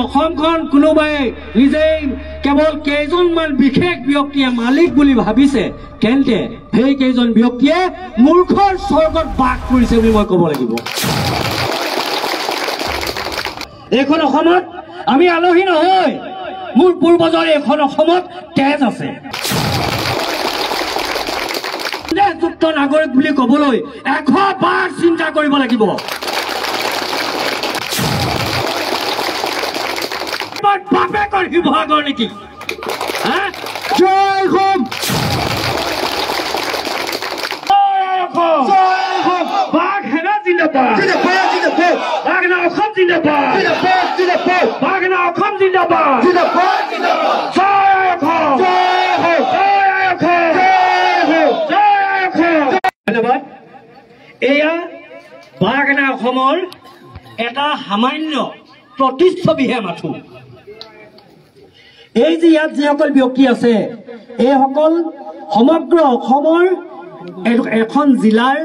অসমখন কোনোবাই নিজেই কেৱল কেইজনমান বিশেষ ব্যক্তিয়ে মালিক বুলি ভাবিছে তেন্তে সেই কেইজন ব্যক্তিয়ে মূৰ্খৰ স্বৰ্গত বাস কৰিছে বুলি মই ক'ব লাগিব। এইখন অসমত আমি আলহী নহয়, মোৰ পূৰ্বজৰ এইখন অসমত তেজ আছে। যুক্ত নাগৰিক বুলি ক'বলৈ 100 বাৰ চিন্তা কৰিব লাগিব। বাপেকৰ শিৱসাগৰ নেকি? জয় হোম বাঘেনা জিন্দাবাদ, বাঘেনা অসম জিন্দাবাদ, বাঘেনা অসম জিন্দাবাদ, জয় অসম, ধন্যবাদ। এয়া বাঘেনা অসমৰ এটা সামান্য প্ৰতিচ্ছবিহে মাথো। এই যে ইয়াত যিসকল ব্যক্তি আছে এইসকল সমগ্ৰ অসমৰ এখন জিলাৰ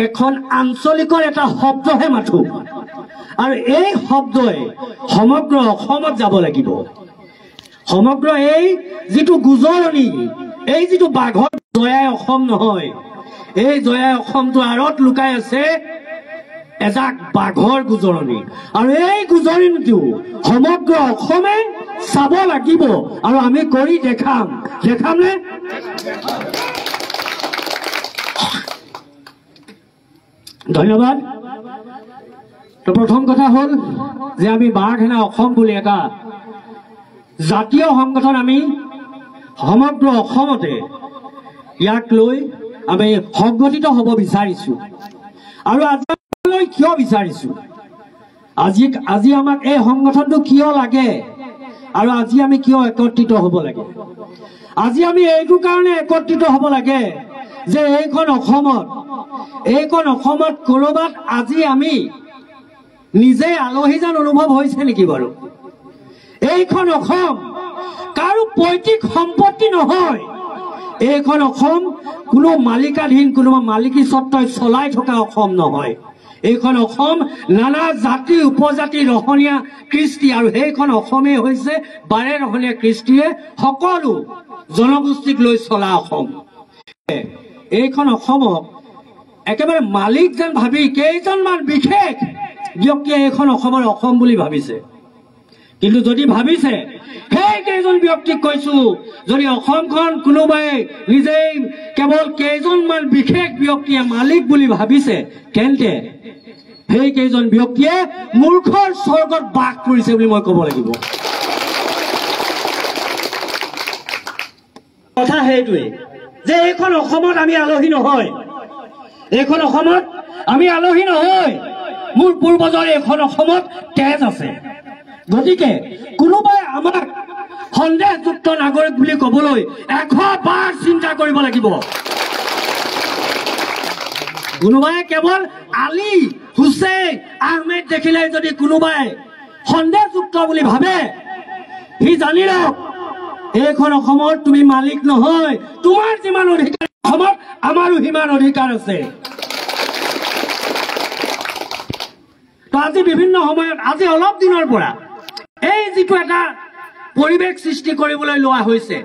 এখন আঞ্চলিকৰ এটা শব্দহে মাথো, আৰু এই শব্দই সমগ্ৰ অসমত যাব লাগিব। সমগ্ৰ এই যিটো গুজৰণি, এই যিটো বাঘৰ জয়াই অসম নহয়, এই জয়াই অসমটো আঁৰত লুকাই আছে এজাক বাঘৰ গুজৰণি, আৰু এই গুজৰণিটো সমগ্ৰ অসমে চাব লাগিব আৰু আমি কৰি দেখামনে? ধন্যবাদ। তো প্ৰথম কথা হ'ল যে আমি বাঘেনা অসম বুলি এটা জাতীয় সংগঠন আমি সমগ্ৰ অসমতে ইয়াক লৈ আমি সংগঠিত হ'ব বিচাৰিছো। আৰু আজিলৈ কিয় বিচাৰিছো, আজি আমাক এই সংগঠনটো কিয় লাগে আৰু আজি আমি কিয় একত্ৰিত হ'ব লাগে? আজি আমি এইটো কাৰণে একত্ৰিত হ'ব লাগে যে এইখন অসমত ক'ৰবাত আজি আমি নিজে আলহী যেন অনুভৱ হৈছে নেকি বাৰু? এইখন অসম কাৰো পৈতৃক সম্পত্তি নহয়। এইখন অসম কোনো মালিকাধীন কোনোবা মালিকী স্বত্বই চলাই থকা অসম নহয়। এইখন অসম নানা জাতি উপজাতি ৰহণীয়া কৃষ্টি, আৰু সেইখন অসমেই হৈছে 12 ৰহণীয়া কৃষ্টিয়ে সকলো জনগোষ্ঠীক লৈ চলা অসম। এইখন অসমক একেবাৰে মালিক যেন ভাবি কেইজনমান বিশেষ ব্যক্তিয়ে এইখন অসমৰ অসম বুলি ভাবিছে। কিন্তু যদি ভাবিছে, সেই কেইজন ব্যক্তিক কৈছো, যদি অসমখন কোনোবাই নিজেই কেৱল কেইজনমান বিশেষ ব্যক্তিয়ে মালিক বুলি ভাবিছে তেন্তে সেই কেইজন ব্যক্তিয়ে মূৰ্খৰ স্বৰ্গত বাস কৰিছে বুলি মই ক'ব লাগিব। কথা সেইটোৱে যে এইখন অসমত আমি আলহী নহয়, এইখন অসমত আমি আলহী নহয়, মোৰ পূৰ্বজৰ এইখন অসমত তেজ আছে। গতিকে কোনোবাই আমাক সন্দেহযুক্ত নাগৰিক বুলি ক'বলৈ 100 বাৰ চিন্তা কৰিব লাগিব। কোনোবাই কেৱল আলী হুছেইন আহমেদ দেখিলে যদি কোনোবাই সন্দেহযুক্ত বুলি ভাবে, সি জানি লওক এইখন অসমৰ তুমি মালিক নহয়। তোমাৰ যিমান অধিকাৰ অসমত আমাৰো সিমান অধিকাৰ আছে। তো আজি বিভিন্ন সময়ত, আজি অলপ দিনৰ পৰা এই যিটো এটা পৰিৱেশ সৃষ্টি কৰিবলৈ লোৱা হৈছে,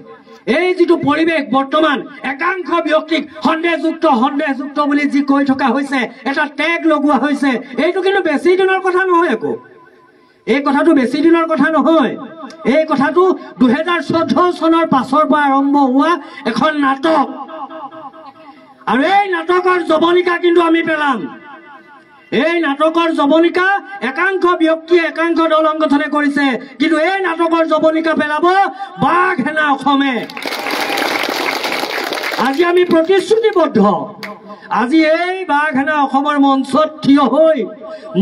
এই যিটো পৰিৱেশ বৰ্তমান একাংশ ব্যক্তিক সন্দেহযুক্ত বুলি যি কৈ থকা হৈছে, এটা টেগ লগোৱা হৈছে, এইটো কিন্তু বেছি দিনৰ কথা নহয়। একো এই কথাটো বেছি দিনৰ কথা নহয়। এই কথাটো 2014 চনৰ পাছৰ পৰা আৰম্ভ হোৱা এখন নাটক, আৰু এই নাটকৰ জবনিকা কিন্তু আমি পেলাম। এই নাটকৰ জবনিকা একাংশ ব্যক্তিয়ে একাংশ দল সংগঠনে কৰিছে, কিন্তু এই নাটকৰ জবনিকা পেলাব বাঘেনা অসমে। আজি আমি প্ৰতিশ্ৰুতিবদ্ধ, আজি এই বাঘেনা অসমৰ মঞ্চত থিয় হৈ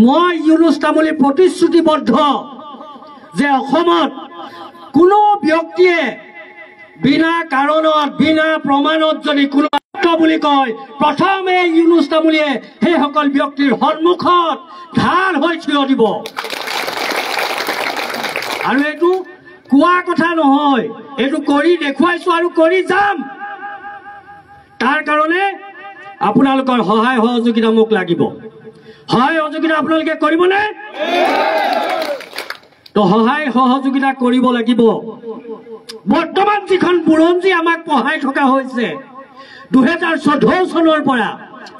মই ইউনুছ তামুলী প্ৰতিশ্ৰুতিবদ্ধ যে অসমত কোনো ব্যক্তিয়ে বিনা কাৰণত বিনা প্ৰমাণত যদি কোনো বুলি কয়, প্ৰথমে ইউনুছ তামুলীয়ে সেইসকল ব্যক্তিৰ সন্মুখত ঢাল হৈ থিয় দিব। আৰু এইটো কোৱা কথা নহয়, এইটো কৰি দেখুৱাইছো আৰু কৰি যাম। তাৰ কাৰণে আপোনালোকৰ সহায় সহযোগিতা মোক লাগিব। সহায় সহযোগিতা আপোনালোকে কৰিবনে? তো সহায় সহযোগিতা কৰিব লাগিব বৰ্তমান যিখন বুৰঞ্জী আমাক পঢ়াই থকা হৈছে 2014 চনৰ পৰা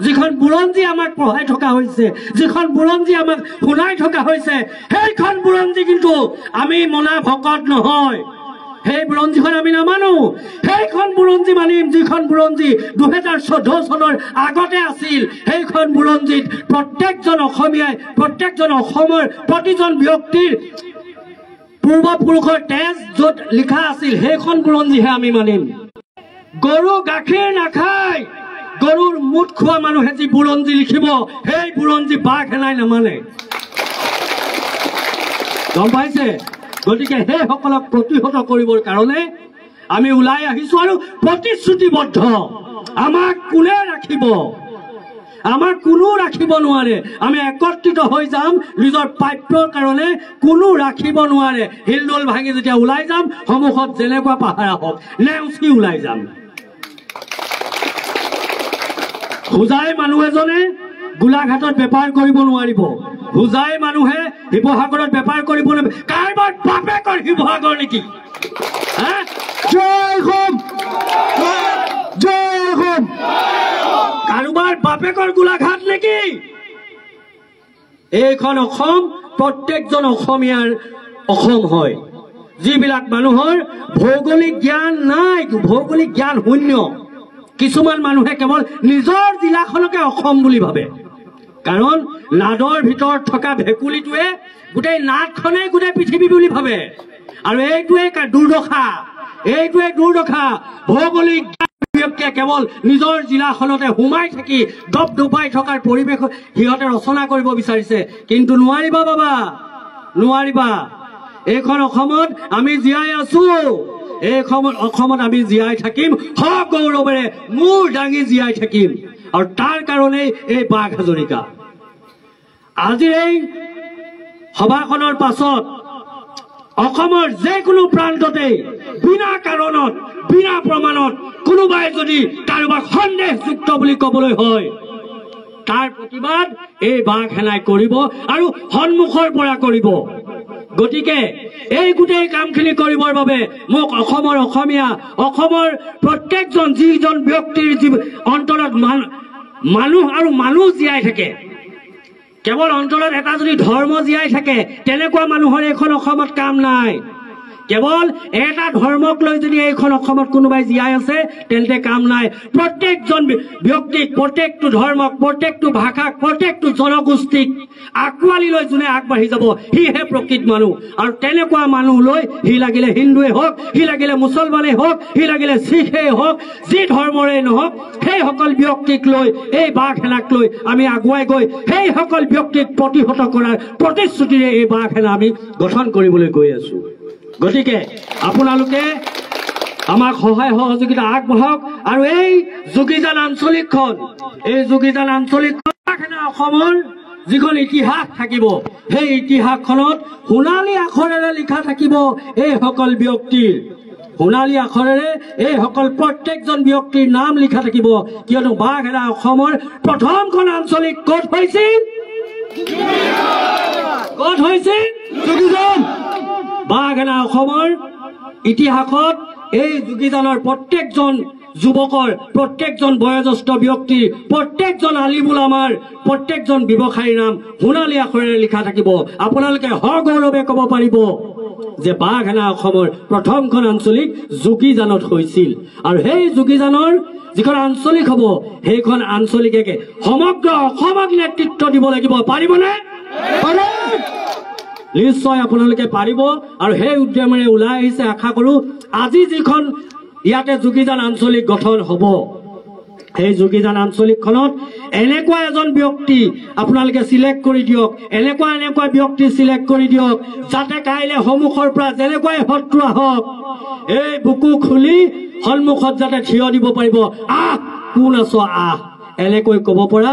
যিখন বুৰঞ্জী আমাক পঢ়াই থকা হৈছে যিখন বুৰঞ্জী আমাক শুনাই থকা হৈছে সেইখন বুৰঞ্জী কিন্তু আমি মনা ভকত নহয় সেই বুৰঞ্জীখন আমি নামানো সেইখন বুৰঞ্জী মানিম যিখন বুৰঞ্জী 2014 চনৰ আগতে আছিল সেইখন বুৰঞ্জীত প্ৰত্যেকজন অসমীয়াই প্ৰত্যেকজন অসমৰ প্ৰতিজন ব্যক্তিৰ পূৰ্বপুৰুষৰ তেজ য'ত লিখা আছিল সেইখন বুৰঞ্জীহে আমি মানিম গৰু গাখীৰ নাখায় গৰুৰ মুঠ খোৱা মানুহে যি বুৰঞ্জী লিখিব সেই বুৰঞ্জী বাঘ হেনাই নামানে গম পাইছে গতিকে সেইসকলক প্ৰতিহত কৰিবৰ কাৰণে আমি ওলাই আহিছো আৰু প্ৰতিশ্ৰুতিবদ্ধ আমাক কোনে ৰাখিব আমাৰ কোনো ৰাখিব নোৱাৰে আমি একত্ৰিত হৈ যাম নিজৰ প্ৰাপ্যৰ কাৰণে কোনো ৰাখিব নোৱাৰে হিলডোল ভাঙি যেতিয়া ওলাই যাম সন্মুখত যেনেকুৱা পাহাৰা হওক নেওচি ওলাই যাম হুজাই মানুহ এজনে গোলাঘাটত বেপাৰ কৰিব নোৱাৰিব হুজাই মানুহে শিৱসাগৰত বেপাৰ কৰিব নোৱাৰিব কাৰোবাৰ বাপেকৰ শিৱসাগৰ নেকি জয় হোম জয় হোম কাৰোবাৰ বাপেকৰ গোলাঘাট নেকি এইখন অসম প্ৰত্যেকজন অসমীয়াৰ অসম হয় যিবিলাক মানুহৰ ভৌগোলিক জ্ঞান নাই ভৌগোলিক জ্ঞান শূন্য কিছুমান মানুহে কেৱল নিজৰ জিলাখনকে অসম বুলি ভাবে কাৰণ নাদৰ ভিতৰত থকা ভেকুলিটোৱে গোটেই নাদখনে গোটেই পৃথিৱী বুলি ভাবে আৰু এইটোৱে দুৰ্দশা ভৌগোলিক ব্যক্তিয়ে কেৱল নিজৰ জিলাখনতে সোমাই থাকি দবদবাই থকাৰ পৰিৱেশ সিহঁতে ৰচনা কৰিব বিচাৰিছে কিন্তু নোৱাৰিবা বাবা নোৱাৰিবা এইখন অসমত আমি জীয়াই আছো এই অসমত আমি জীয়াই থাকিম সগৌৰৱেৰে মূৰ দাঙি জীয়াই থাকিম আৰু তাৰ কাৰণেই এই বাঘ হাজৰিকা আজিৰ এই সভাখনৰ পাছত অসমৰ যিকোনো প্ৰান্ততে বিনা কাৰণত বিনা প্ৰমাণত কোনোবাই যদি কাৰোবাক সন্দেহযুক্ত বুলি ক'বলৈ হয় তাৰ প্ৰতিবাদ এই বাঘ সেনাই কৰিব আৰু সন্মুখৰ পৰা কৰিব গতিকে এই গোটেই কামখিনি কৰিবৰ বাবে মোক অসমৰ অসমীয়া অসমৰ প্ৰত্যেকজন যিজন ব্যক্তিৰ অন্তৰত মানুহ আৰু মানুহ জীয়াই থাকে কেৱল অন্তৰত এটা যদি ধৰ্ম জীয়াই থাকে তেনেকুৱা মানুহৰ এইখন অসমত কাম নাই কেৱল এটা ধৰ্মক লৈ যদি এইখন অসমত কোনোবাই জীয়াই আছে তেন্তে কাম নাই প্ৰত্যেকজন ব্যক্তিক প্ৰত্যেকটো ধৰ্মক প্ৰত্যেকটো ভাষাক প্ৰত্যেকটো জনগোষ্ঠীক আকোৱালি লৈ যোনে আগবাঢ়ি যাব সিহে প্ৰকৃত মানুহ আৰু তেনেকুৱা মানুহ লৈ সি লাগিলে হিন্দুৱে হওক সি লাগিলে মুছলমানেই হওক সি লাগিলে শিখেই হওক যি ধৰ্মৰে নহওক সেইসকল ব্যক্তিক লৈ এই বাঘ সেনাক লৈ আমি আগুৱাই গৈ সেইসকল ব্যক্তিক প্ৰতিহত কৰাৰ প্ৰতিশ্ৰুতিৰে এই বাঘ সেনা আমি গঠন কৰিবলৈ গৈ আছো গতিকে আপোনালোকে আমাক সহায় সহযোগিতা আগবঢ়াওক আৰু এই যোগীজান আঞ্চলিকখন অসমৰ যিখন ইতিহাস থাকিব সেই ইতিহাসখনত সোণালী আখৰেৰে লিখা থাকিব এইসকল ব্যক্তিৰ সোণালী আখৰেৰে এইসকল প্ৰত্যেকজন ব্যক্তিৰ নাম লিখা থাকিব কিয়নো বাঘ সেনা অসমৰ প্ৰথমখন আঞ্চলিক ক'ত হৈছিল যোগীজান বাঘ সেনা অসমৰ ইতিহাসত এই যোগীজানৰ প্ৰত্যেকজন যুৱকৰ প্ৰত্যেকজন বয়োজ্যেষ্ঠ ব্যক্তিৰ প্ৰত্যেকজন আলিমুলামাৰ প্ৰত্যেকজন ব্যৱসায়ীৰ নাম সোণালী আখৰেৰে লিখা থাকিব আপোনালোকে সগৌৰৱে ক'ব পাৰিব যে বাঘ সেনা অসমৰ প্ৰথমখন আঞ্চলিক যোগীজানত হৈছিল আৰু সেই যোগীজানৰ যিখন আঞ্চলিক হ'ব সেইখন আঞ্চলিকে সমগ্ৰ অসমক নেতৃত্ব দিব লাগিব পাৰিবনে নিশ্চয় আপোনালোকে পাৰিব আৰু সেই উদ্যমেৰে ওলাই আহিছে আশা কৰো আজি যিখন ইয়াতে যোগীজান আঞ্চলিক গঠন হ'ব সেই যোগীজান আঞ্চলিকখনত এনেকুৱা এজন ব্যক্তি আপোনালোকে সিলেক্ট কৰি দিয়ক এনেকুৱা ব্যক্তি সিলেক্ট কৰি দিয়ক যাতে কাইলে সন্মুখৰ পৰা যেনেকুৱাই শত্ৰু আহক এই বুকু খুলি সন্মুখত যাতে থিয় দিব পাৰিব আহ কোন আছো আহ এনেকৈ ক'ব পৰা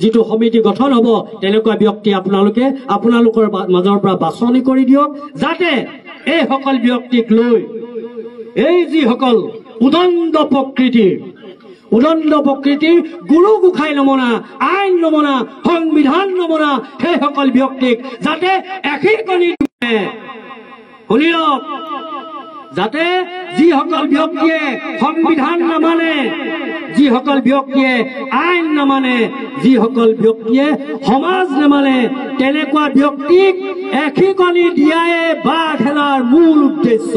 যিটো সমিতি গঠন হ'ব তেনেকুৱা ব্যক্তি আপোনালোকৰ মাজৰ পৰা বাছনি কৰি দিয়ক যাতে এইসকল ব্যক্তিক লৈ এই যিসকল উদণ্ড প্ৰকৃতিৰ গুৰু গোসাঁই নমনা আইন নমনা সংবিধান নমনা সেইসকল ব্যক্তিক যাতে এশিকণি শুনি লওক, যাতে যিসকল ব্যক্তিয়ে সংবিধান নামানে, যিসকল ব্যক্তিয়ে আইন নামানে, যিসকল ব্যক্তিয়ে সমাজ নামানে, তেনেকুৱা ব্যক্তিক এশিকনি দিয়াই বাঘ খেলাৰ মূল উদ্দেশ্য।